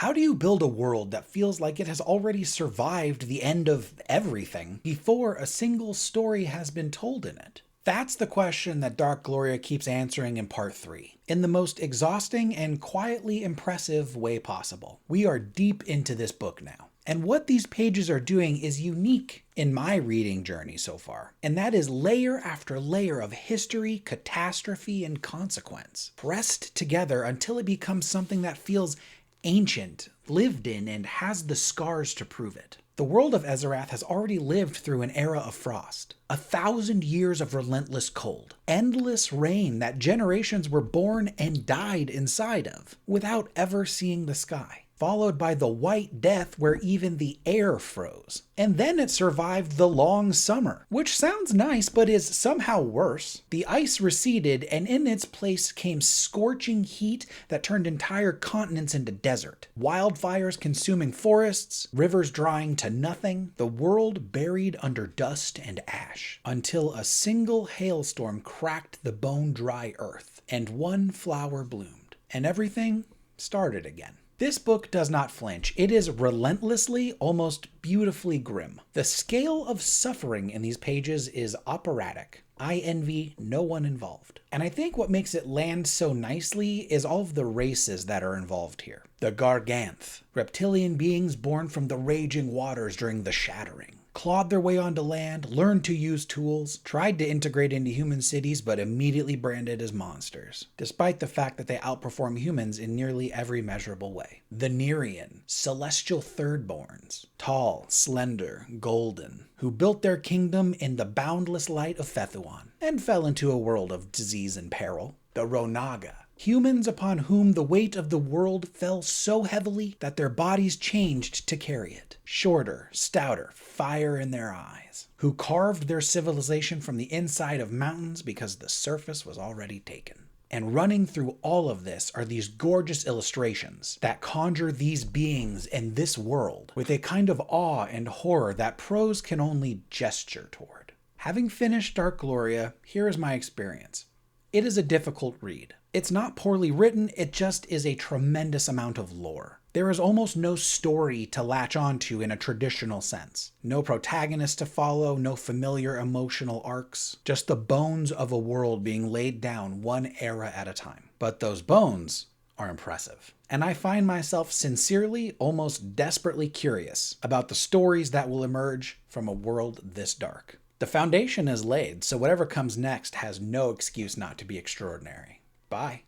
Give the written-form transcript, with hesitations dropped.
How do you build a world that feels like it has already survived the end of everything before a single story has been told in it? That's the question that Dark Gloria keeps answering in part 3, in the most exhausting and quietly impressive way possible. We are deep into this book now. And what these pages are doing is unique in my reading journey so far, and that is layer after layer of history, catastrophe, and consequence, pressed together until it becomes something that feels ancient, lived in, and has the scars to prove it. The world of Ezerath has already lived through an era of frost, 1,000 years of relentless cold, endless rain that generations were born and died inside of, without ever seeing the sky, followed by the White Death where even the air froze. And then it survived the long summer, which sounds nice but is somehow worse. The ice receded and in its place came scorching heat that turned entire continents into desert. Wildfires consuming forests, rivers drying to nothing, the world buried under dust and ash, until a single hailstorm cracked the bone-dry earth, and one flower bloomed, and everything started again. This book does not flinch. It is relentlessly, almost beautifully grim. The scale of suffering in these pages is operatic. I envy no one involved. And I think what makes it land so nicely is all of the races that are involved here. The Garganth, reptilian beings born from the raging waters during the Shattering, clawed their way onto land, learned to use tools, tried to integrate into human cities, but immediately branded as monsters, despite the fact that they outperform humans in nearly every measurable way. The Nerean, celestial thirdborns, tall, slender, golden, who built their kingdom in the boundless light of Fethuan, and fell into a world of disease and peril. The Ronaga, humans upon whom the weight of the world fell so heavily that their bodies changed to carry it. Shorter, stouter, fire in their eyes, who carved their civilization from the inside of mountains because the surface was already taken. And running through all of this are these gorgeous illustrations that conjure these beings in this world with a kind of awe and horror that prose can only gesture toward. Having finished Dark Gloria, here is my experience. It is a difficult read. It's not poorly written, it just is a tremendous amount of lore. There is almost no story to latch onto in a traditional sense. No protagonist to follow, no familiar emotional arcs. Just the bones of a world being laid down one era at a time. But those bones are impressive. And I find myself sincerely, almost desperately curious about the stories that will emerge from a world this dark. The foundation is laid, so whatever comes next has no excuse not to be extraordinary. Bye.